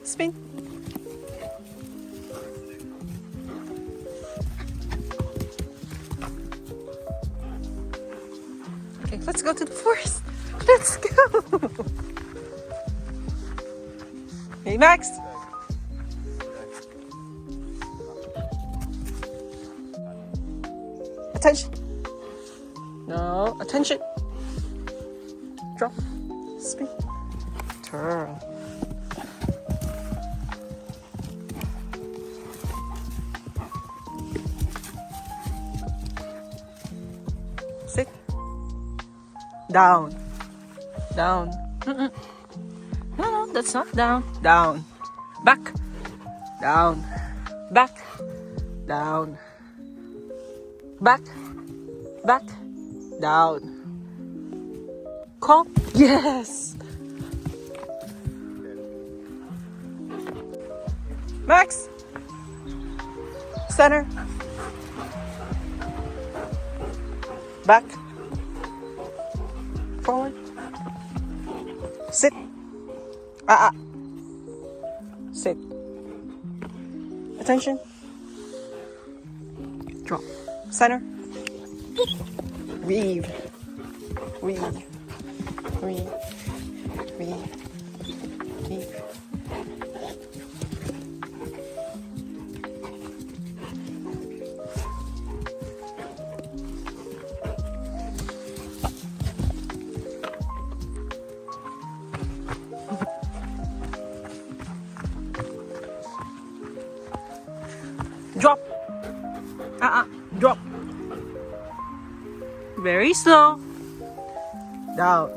Spin. Okay, let's go to the forest. Let's go. Hey, Max. Attention. No, attention. Drop. Spin. Turn. Sit. Down. Down. Mm-mm. No, that's not down. Down. Back. Down. Back. Down. Back. Back. Down. Calm. Yes. Max. Center. Back. Forward. Sit. Sit. Attention. Drop. Center. Weave. Weave. Weave. Weave. Weave. Drop. Drop. Very slow. Down.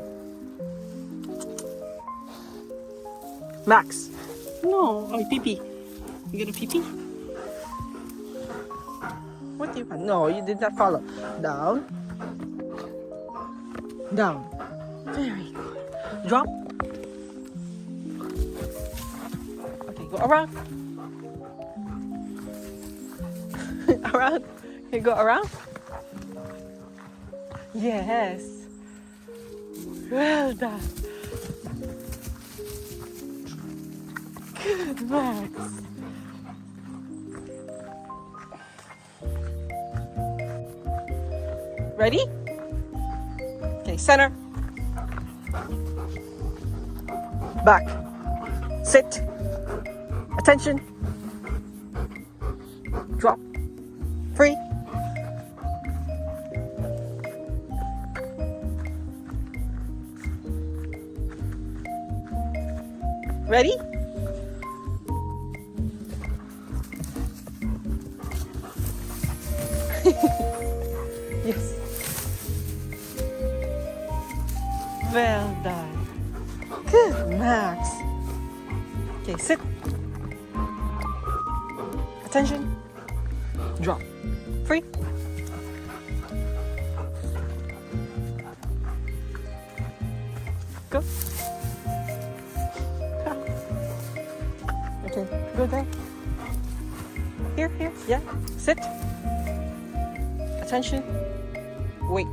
Max. No, oh, pee-pee. You get a pee-pee? What do you want? No, you did not follow. Down. Down. Very good. Drop. Okay, go around. Around. You go around? Yes. Well done. Good, Max. Ready? Okay, center. Back. Sit. Attention. Drop. Free. Ready? Yes. Well done. Good, Max. Okay, sit. Attention. Drop. Free. Go. Okay, go there. Here, yeah. Sit. Attention. Wait.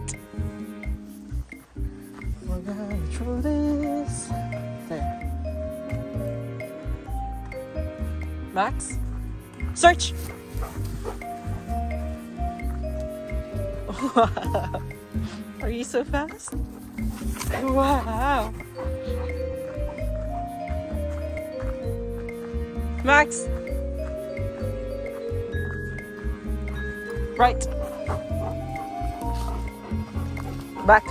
We're gonna throw this. There. Max. Search. Wow. Are you so fast? Wow. Max. Right. Back.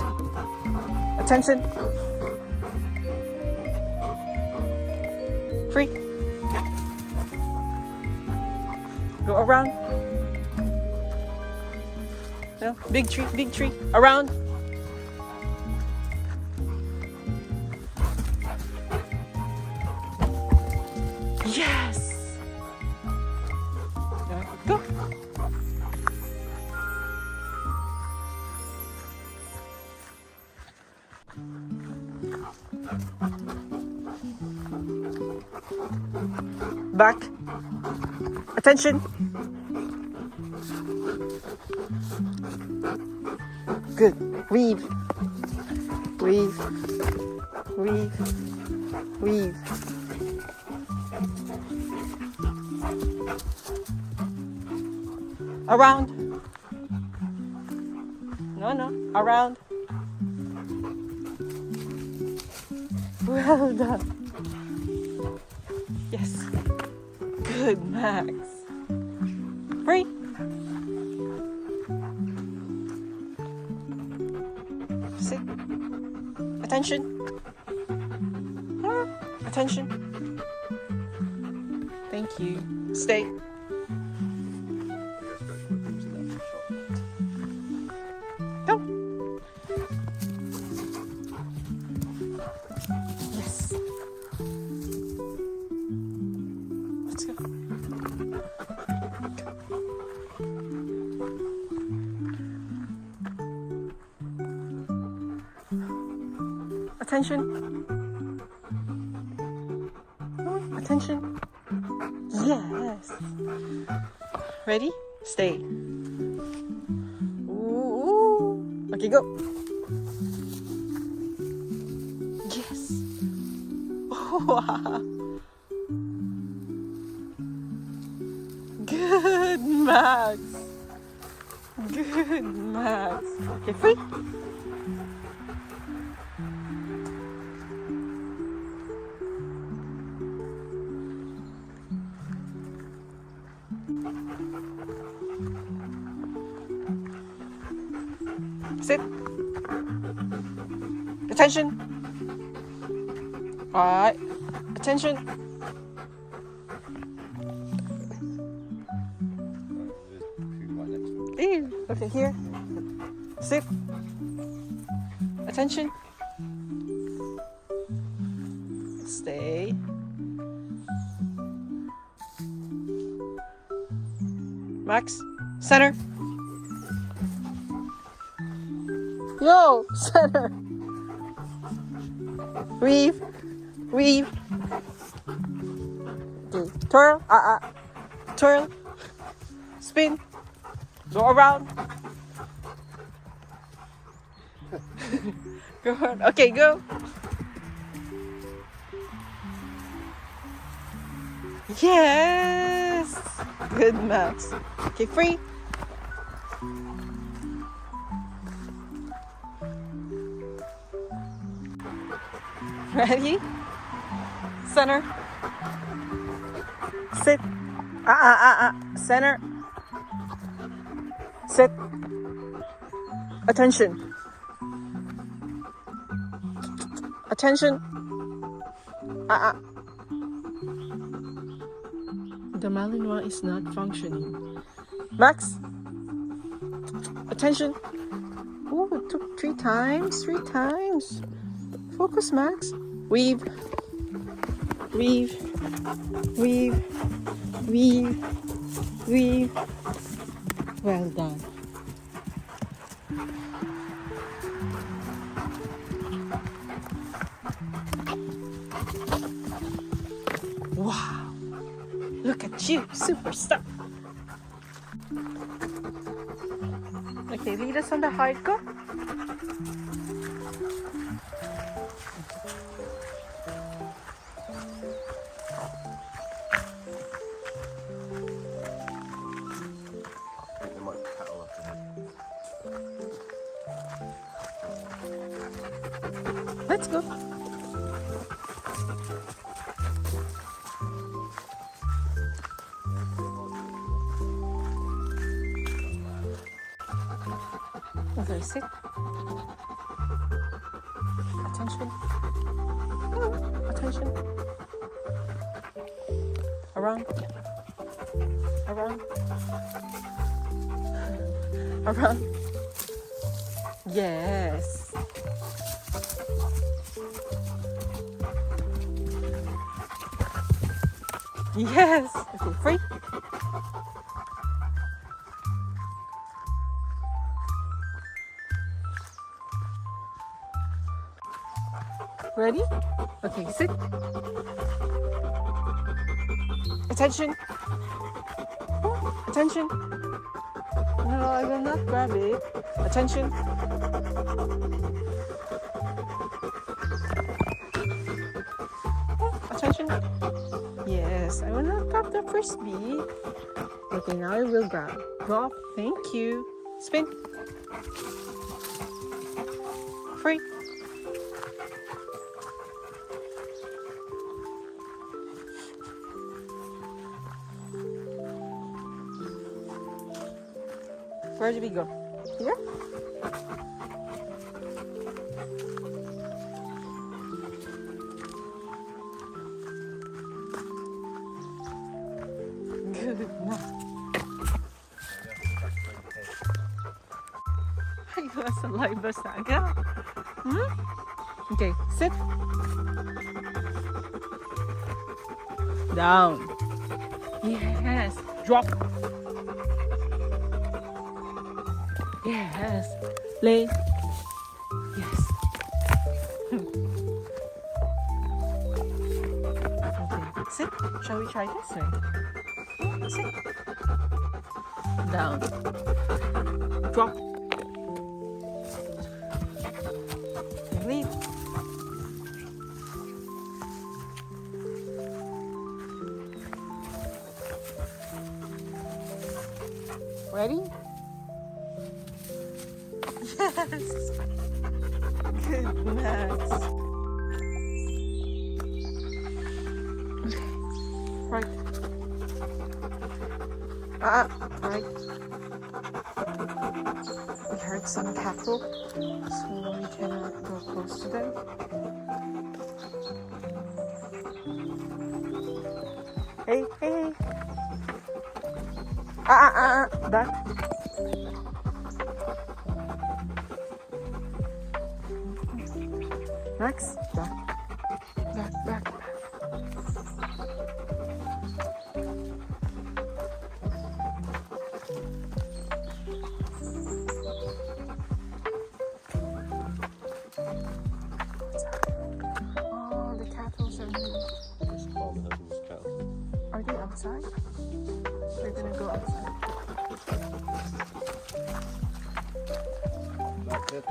Attention. Free. Go around. No, big tree. Around. Yes. Go. Back. Attention. Good. Weave. Weave. Weave. Weave. Around. No, around. Well done. Yes. Good, Max. Free. Sit. Attention. Attention. Thank you. Stay. Go. Yes. Let's go. Attention. Attention. Yes. Ready? Stay. Ooh. Okay, go. Yes. Wow. Good, Max. Good, Max. Okay, free. Sit. Attention. Alright. Attention. Ew. Okay, here. Sit. Attention. Stay. Max. Center. Yo, center. Weave. Weave. Okay. Twirl. Twirl. Spin. Go around. Go on. Okay, go. Yes. Good, Max. Okay, free. Ready? Center. Sit. Center. Sit. Attention. Attention. The Malinois is not functioning. Max. Attention. Oh, it took 3 times. 3 times. Focus, Max. Weave. Weave. Weave. Weave. Weave. Well done. Wow. Look at you, superstar. Okay, lead us on the hike. Go. Let's go. Okay, sit. Attention. Attention. Around. Around. Around. Yes. Yes. Okay, free. Ready? Okay, sit. Attention. Attention. No, I will not grab it. Attention. Attention. Yes, I will not drop the frisbee. Okay, now I will grab. Drop. Thank you. Spin. Free. Where did we go? Here? Good enough. Ayos sa live basaga. Okay, sit. Down. Yes. Drop. Yes. Lay. Yes. Okay. Sit. Shall we try this way? Sit. Down. Drop. Leave. Ready? Yes. Goodness. Right. Right. We heard some cattle, so we cannot go close to them. Hey, hey. Back. Max, back. Back. Oh, the cattle are moving. Are they outside? They're gonna go outside. Back. Yeah.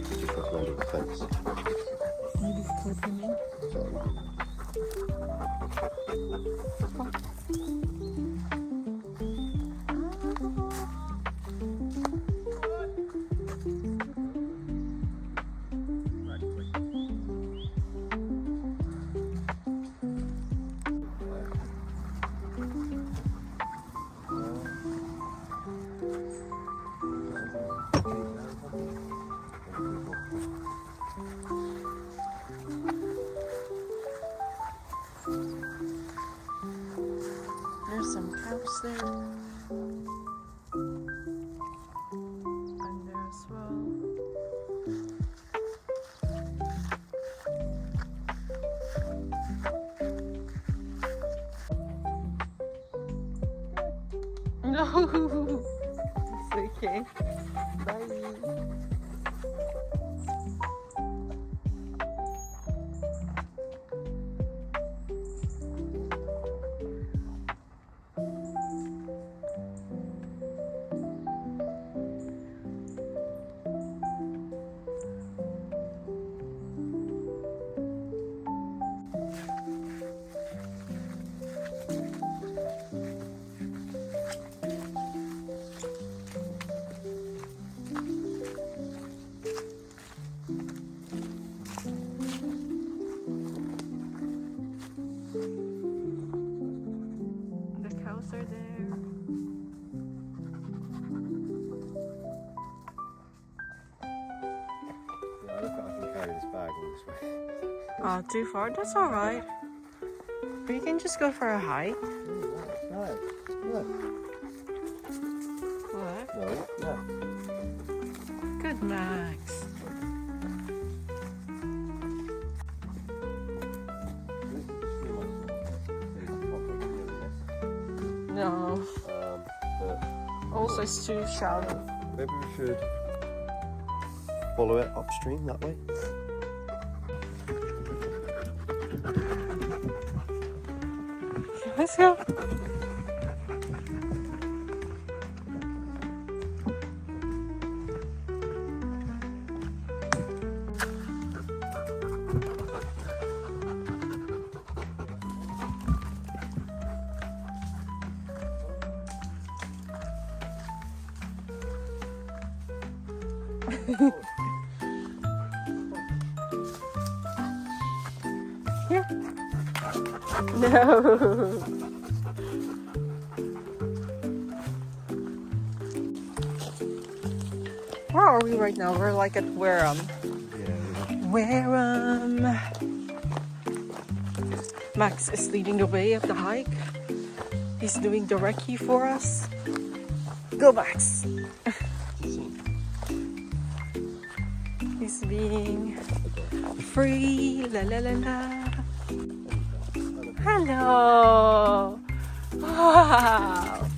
Just look under the fence. Maybe clip him in. There's some cows there. And there as well. No! It's okay. Bye. Are there. Yeah, I look like I can carry this bag all this way. Oh, too far? That's alright. We can just go for a hike. No. What? No, yeah. Good, Max. No. But Also, it's too shallow. maybe we should follow it upstream that way. Let's go. Here. No. Where are we right now? We're like at Wareham. Wareham. Max is leading the way up the hike. He's doing the recce for us. Go, Max. He's being free. La la la la. Hello. Wow.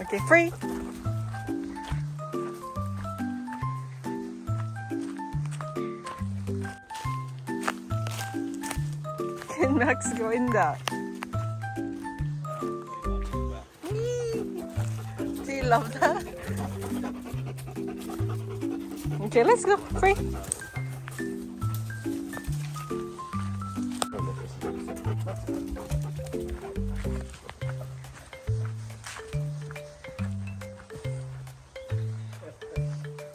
Okay, free. Can Max go in that? Do you love that? Okay, let's go. Free.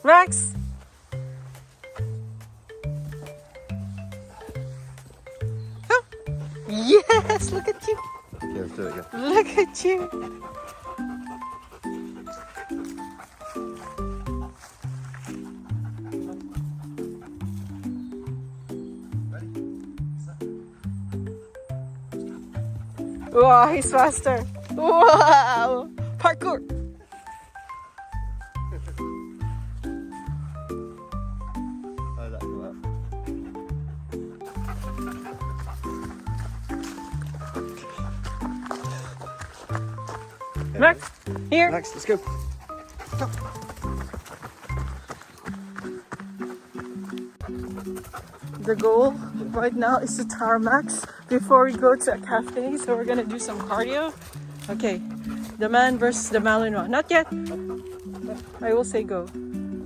Max! Oh. Yes! Look at you! Okay, let's do it again. Look at you! Wow, he's faster! Wow! Parkour! How did that come out? Max, here! Max, let's go. Go. The goal right now is to tire Max before we go to a cafe, so we're gonna do some cardio. Okay, the man versus the Malinois. Not yet. I will say go.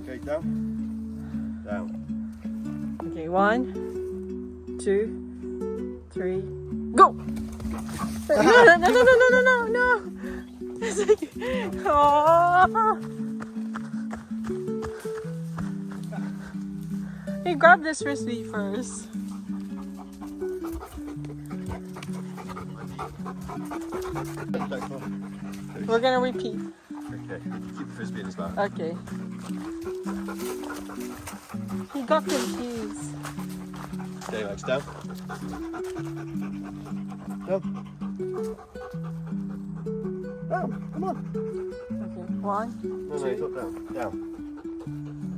Okay, down. Down. Okay, 1, 2, 3, go! No! Aww. Hey, grab this frisbee first. We're gonna repeat. Okay, keep the frisbee in his mouth. Okay. He got confused. Okay, Max, down. Down. Down, come on. Okay, 1, No, he's not down. Down.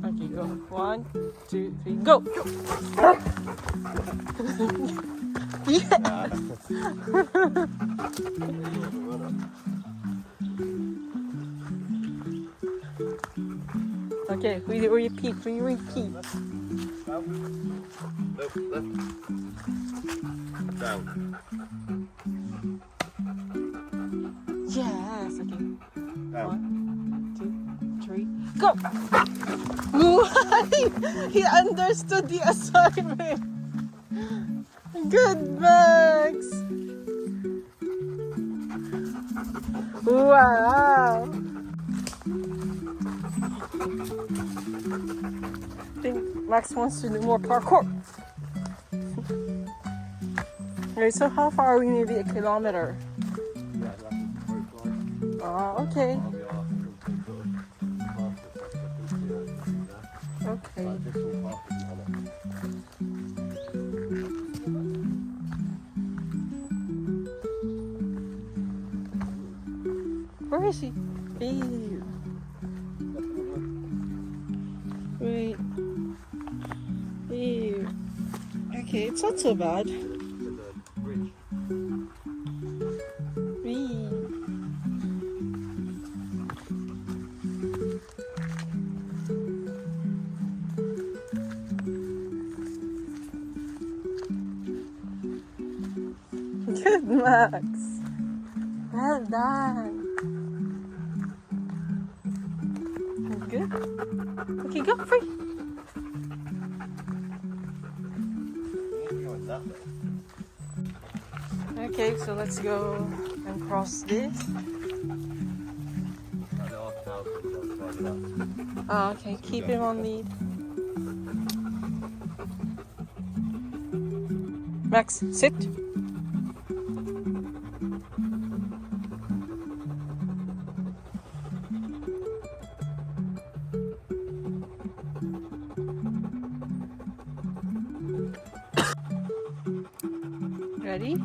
okay, go. 1, 2, 3, go! Yeah. Okay, we repeat. Down. Left. Down. Yes, okay. Down. 1, 2, 3, go! Ooh, he understood the assignment. Good, Max. Wow. I think Max wants to do more parkour. Okay, so how far are we? Maybe a kilometer. Okay. Okay. Where is he? Ew. Wait. Ew. Okay, it's not so bad. Ew. Good, Max. Well done. Good. Okay, go free. Okay, so let's go and cross this. Oh, okay, keep him on lead. Max, sit. Ready?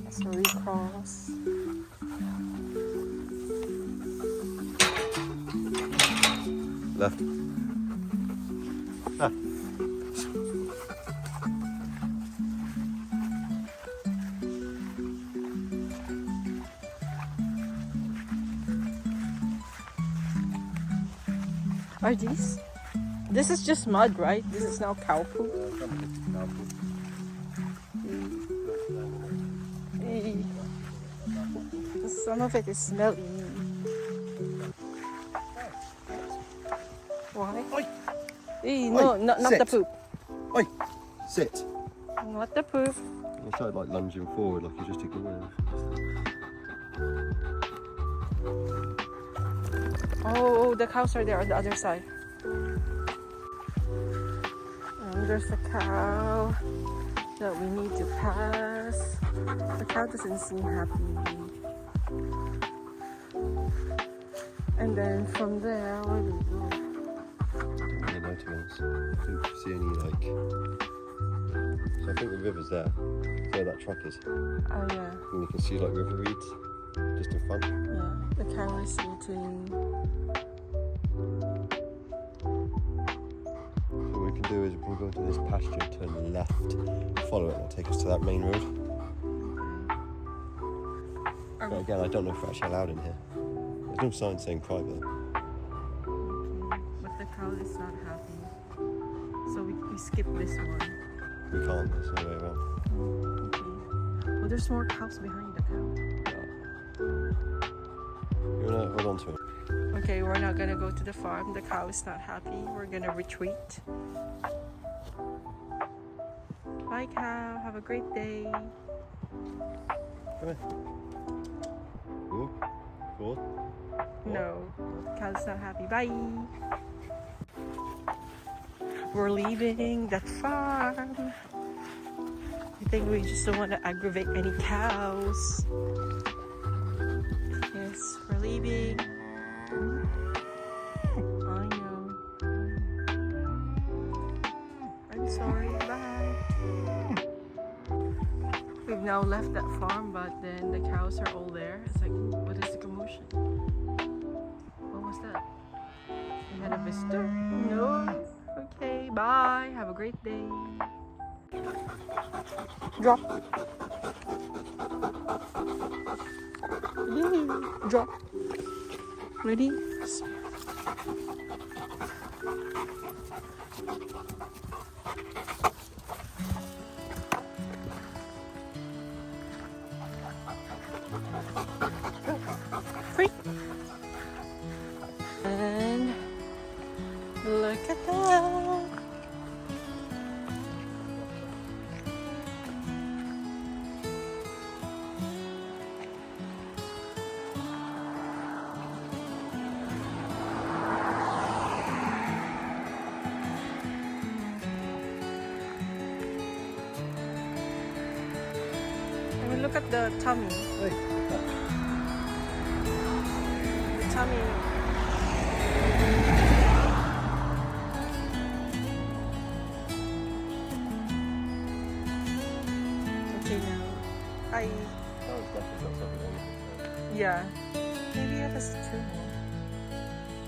That's a recross. Left. Ah. Are these? This is just mud, right? This is now cow poop. Eee. Some of it is smelly. Why? Oi. Eee, no, Oi, not the sit. poop. Oi! Sit! Not the poop. I tried like lunging forward like you just ignored it. Oh, the cows are there on the other side. There's the cow that we need to pass. The cow doesn't seem happy. And then from there, where do we go? I don't really know, to be honest. I think you see any like. So I think the river's there. Where that track is. Oh yeah. And you can see like river reeds just in front. Yeah, the cow is eating. So what we can do is we'll go to this pasture, turn left, follow it, and it'll take us to that main road. But again, I don't know if we're actually allowed in here. There's no sign saying private. But the cow is not happy. So we skip this one. We can't, there's no way around. Okay. Well, there's more cows behind the cow. You wanna hold on to it? Okay, we're not gonna go to the farm. The cow is not happy. We're gonna retreat. Bye, cow. Have a great day. Come here. Ooh, forward. No, cow's not happy. Bye. We're leaving that farm. I think we just don't want to aggravate any cows. Yes, we're leaving. I know. I'm sorry. Bye. We've now left that farm, but then the cows are all there. It's like, what is the commotion? What was that? We had a visitor? No. Okay, bye. Have a great day. Drop. Drop. Ready? Free. And look at that. I mean, look at the tummy. Hey. The tummy. Okay now. Hi. Oh, it's definitely got something on it. Yeah. Maybe it has two more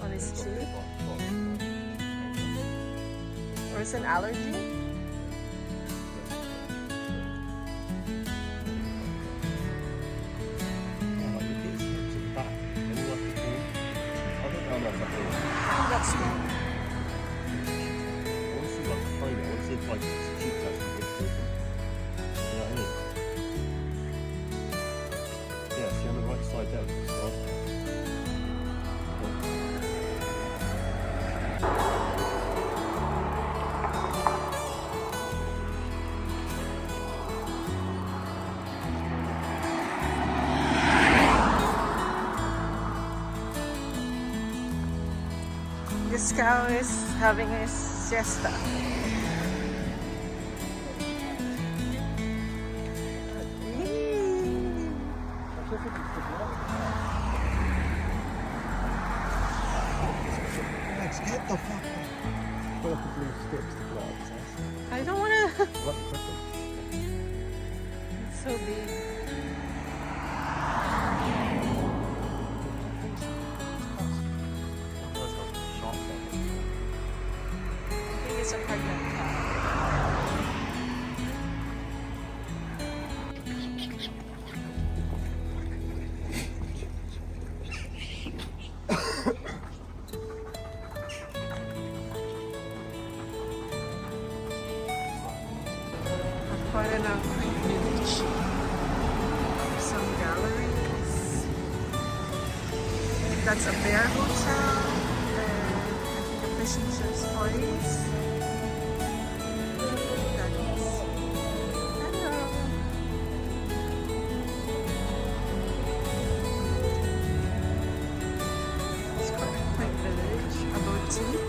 on his cheek. Or it's an allergy? That's small. This cow is having a siesta. Get the fuck out. Pull up the blue sticks to blow up his ass. I don't want to. What the fuck? It's so big. I think it's a pregnant cow. Quite enough village. Some galleries. That's a bear hotel. And I think a fishing ship's place. That is. Hello. It's quite a quaint village. A boutique.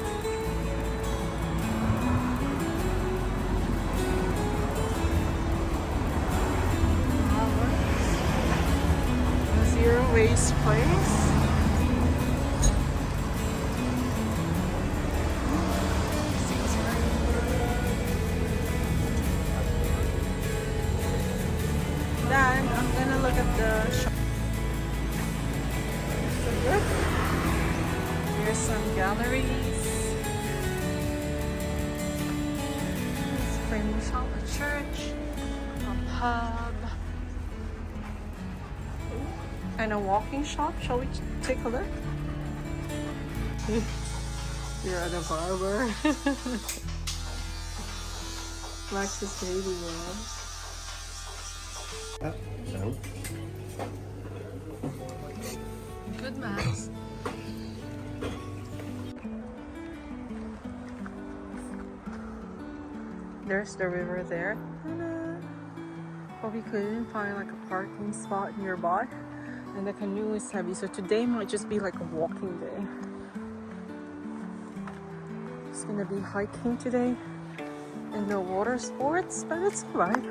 Zero waste place. Then I'm gonna look at the shop. So good. Here's some galleries. Spring shop, a church, a pub. And a walking shop. Shall we take a look? You're at a barber. Max's baby one. No. Good, Max. There's the river there. But we couldn't find like a parking spot nearby. And the canoe is heavy, so today might just be like a walking day. It's gonna be hiking today and no water sports, but it's alright.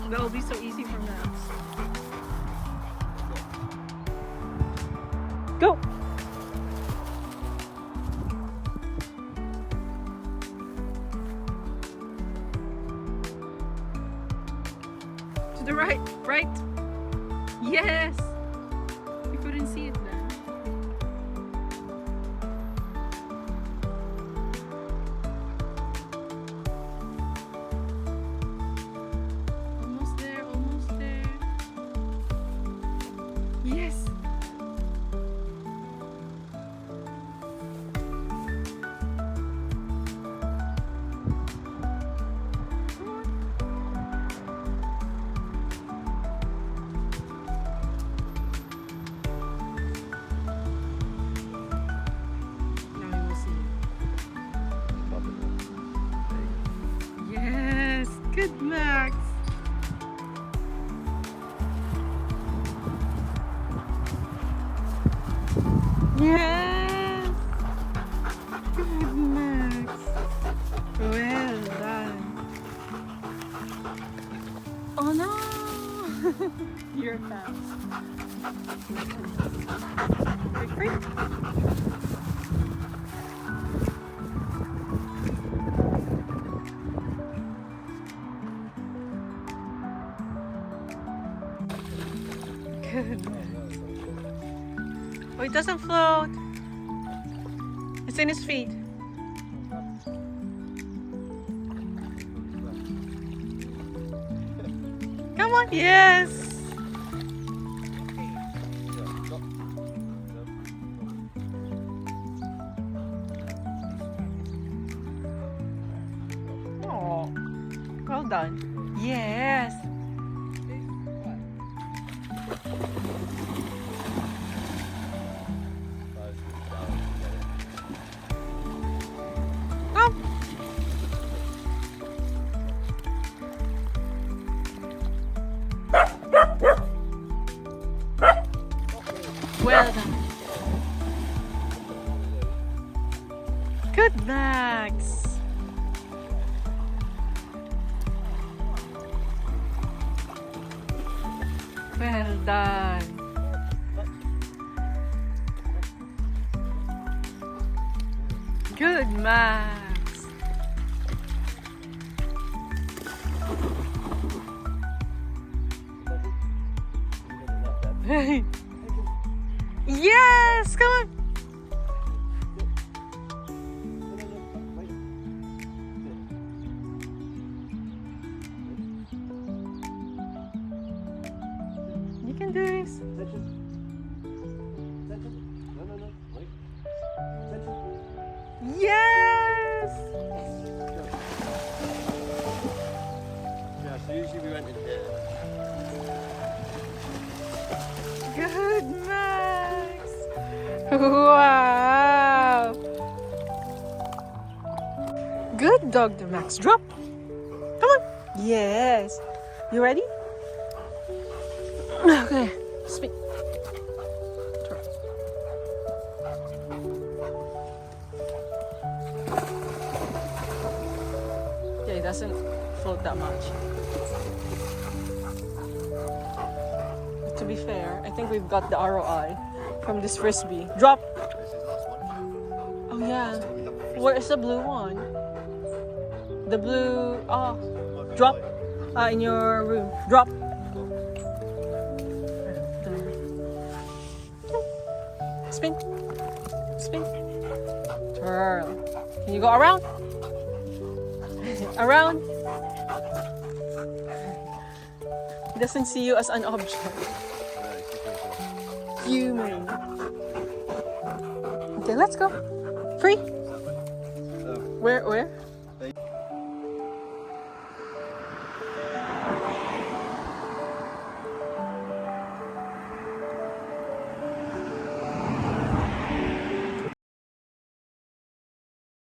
That'll be so easy for Max. Go! To the right, right. Yes! You couldn't see it then. Almost there, almost there. Yes! Yes, good Max. Yes, good Max. Well done. Oh no, you're fast. Quick, quick. Good. Oh, it doesn't float. It's in his feet. Come on, yes. Oh. Well done. Yes. Come. Well done. Good, Max. Well done. Good, Max. Yes, come on. You can do this. Yes. Yeah, so usually we went in here. Good, Max. Wow. Good dog, the Max. Drop. Come on. Yes. You ready? Okay. Spin. Turn. Okay, it doesn't float that much. To be fair, I think we've got the ROI from this frisbee. Drop. This is last one. Oh yeah. Where is the blue one? The blue. Oh, drop. In your room. Drop. Spin. Spin. Turn. Can you go around? Around. He doesn't see you as an object. Human. Okay, let's go. Free. Oh. Where?